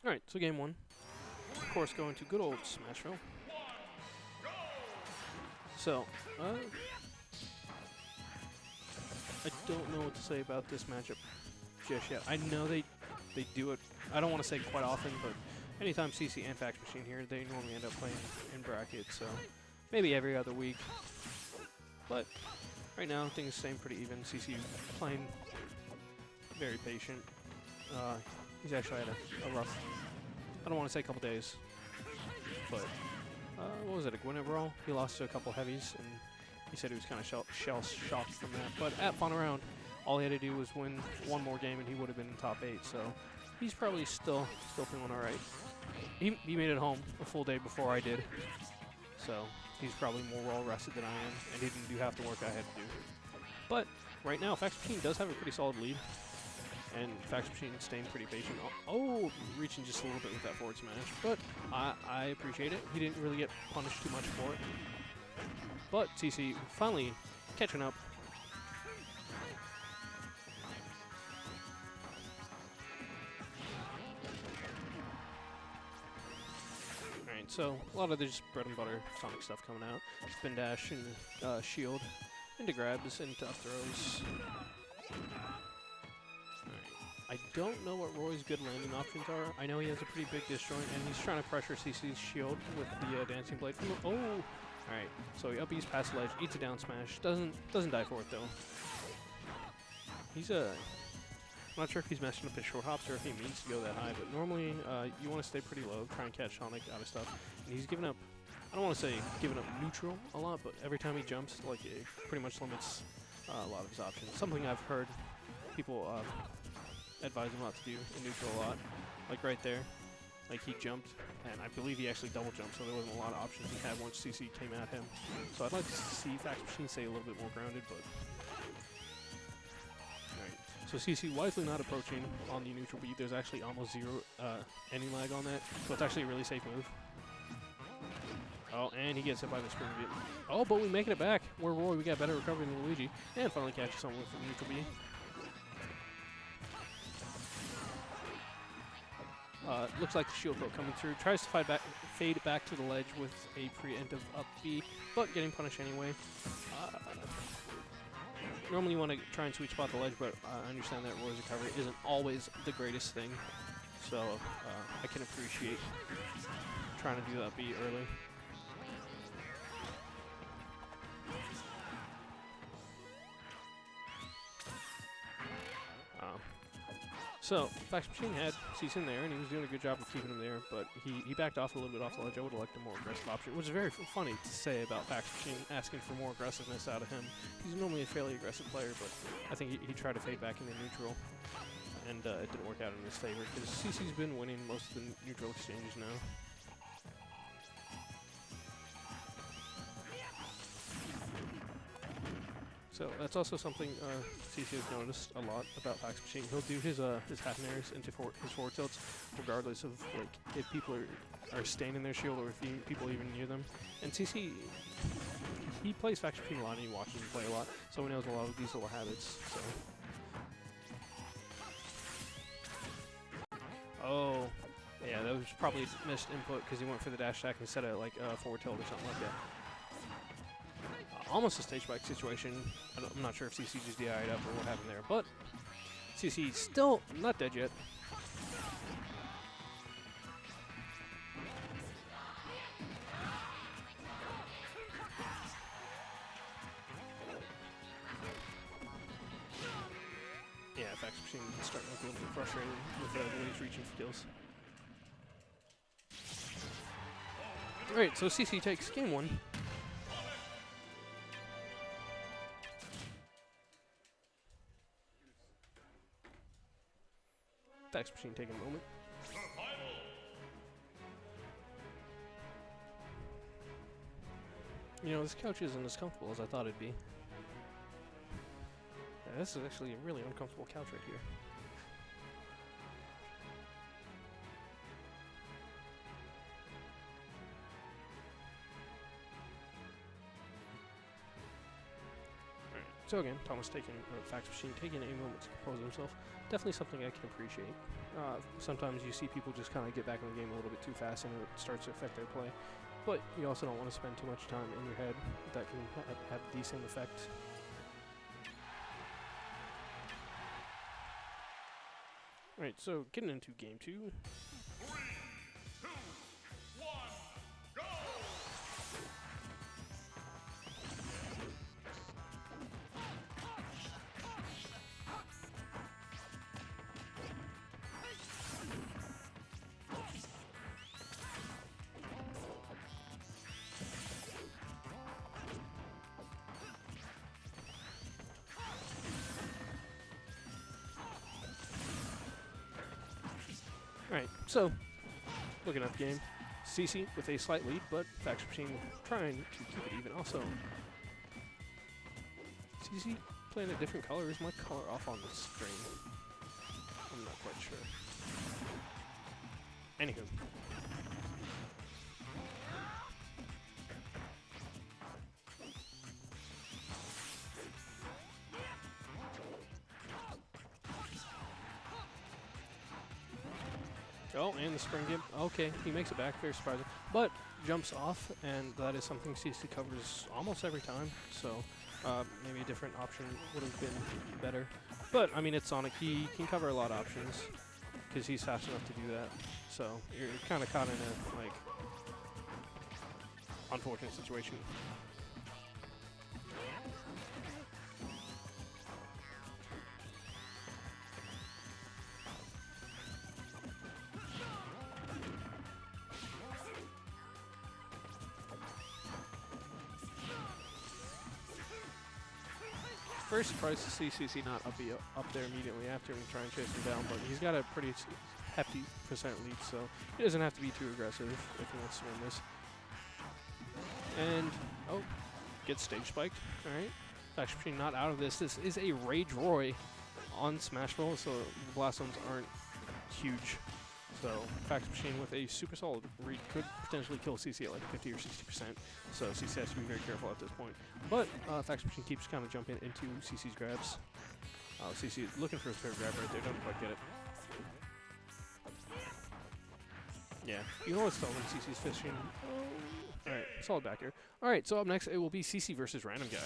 Alright, so game one. Of course, going to good old Smashville. So, I don't know what to say about this matchup just yet. I know they do it, I don't want to say quite often, but anytime CC and FaxMachine here, they normally end up playing in brackets, so maybe every other week. But right now, things seem pretty even. CC playing very patient. He's actually had a rough, I don't want to say a couple days, but what was it, a Gwynedd brawl? He lost to a couple heavies, and he said he was kind of shell-shocked from that. But at final round, all he had to do was win one more game, and he would have been in top 8. So he's probably still feeling all right. He made it home a full day before I did, so he's probably more well-rested than I am, and he didn't do half the work I had to do. But right now, FaxMachine does have a pretty solid lead, and FaxMachine staying pretty patient. Oh, reaching just a little bit with that forward smash, but I appreciate it. He didn't really get punished too much for it. But CC finally catching up. Alright, so a lot of the just bread and butter Sonic stuff coming out. Spin dash and shield into grabs, into up throws. I don't know what Roy's good landing options are. I know he has a pretty big disjoint, and he's trying to pressure CC's shield with the dancing blade. Oh, all right. So he up E's past the ledge, eats a down smash. Doesn't die for it though. He's I'm not sure if he's messing up his short hops or if he means to go that high, but normally you want to stay pretty low, try and catch Sonic out of stuff. And he's giving up. I don't want to say giving up neutral a lot, but every time he jumps, like it pretty much limits a lot of his options. Something I've heard people advise him not to do in neutral a lot. Like right there, like he jumped, and I believe he actually double jumped, so there wasn't a lot of options he had once CC came at him. So I'd like to see FaxMachine stay a little bit more grounded, but... Alright, so CC wisely not approaching on the neutral beat. There's actually almost zero any lag on that, so it's actually a really safe move. Oh, and he gets hit by the spring beat. Oh, but we making it back. We're Roy, we got better recovery than Luigi, and finally catches someone with the neutral beat. Looks like the shield poke coming through. Tries to fade back to the ledge with a preemptive up B, but getting punished anyway. Normally you want to try and sweet spot the ledge, but I understand that Roy's recovery isn't always the greatest thing. So I can appreciate trying to do that B early. So, FaxMachine had CC in there, and he was doing a good job of keeping him there, but he backed off a little bit off the ledge. I would have liked a more aggressive option, which is very funny to say about FaxMachine asking for more aggressiveness out of him. He's normally a fairly aggressive player, but I think he tried to fade back into neutral, and it didn't work out in his favor, because CC's been winning most of the neutral exchanges now. So that's also something CC has noticed a lot about FaxMachine. He'll do his half airs into his forward tilts, regardless of like if people are staying in their shield or if people even near them. And CC, he plays FaxMachine a lot and he watches him play a lot, so he knows a lot of these little habits. So. Oh, yeah, that was probably missed input because he went for the dash attack instead of like forward tilt or something like that. Almost a stage bike situation. I'm not sure if CC just DI'd up or what happened there, but CC still not dead yet. Yeah, FaxMachine is starting to look a little bit frustrated with the way he's reaching for kills. Alright, so CC takes game one. FaxMachine taking a moment. You know, this couch isn't as comfortable as I thought it'd be. Yeah, this is actually a really uncomfortable couch right here. Alright, So again, FaxMachine taking a moment to compose himself. Definitely something I can appreciate. Sometimes you see people just kind of get back in the game a little bit too fast and it starts to affect their play. But you also don't want to spend too much time in your head that can have the same effect. Alright, so getting into game 2. 3, 2, 1, go! Alright, so, looking at the game, CC with a slight lead, but FaxMachine trying to keep it even. Also, CC playing a different color. Is my color off on the screen? I'm not quite sure. Anywho. Oh, and the spring gimp. Okay, he makes it back. Very surprising. But jumps off, and that is something CC covers almost every time. So maybe a different option would have been better. But, I mean, it's Sonic. He can cover a lot of options because he's fast enough to do that. So you're kind of caught in a, like, unfortunate situation. Very surprised to see CC not up there immediately after and try and chase him down, but he's got a pretty hefty percent lead, so he doesn't have to be too aggressive if he wants to win this. And, oh, gets stage spiked. Alright. FaxMachine not out of this. This is a Rage Roy on Smashville, so the blast zones aren't huge. So FaxMachine with a super solid read could potentially kill CC at like 50 or 60%. So CC has to be very careful at this point. But FaxMachine keeps kind of jumping into CC's grabs. CC is looking for his fair grab right there. Doesn't quite get it. Yeah, you know what's still when CC's fishing. Alright, solid back here. Alright, so up next it will be CC versus Random Guy.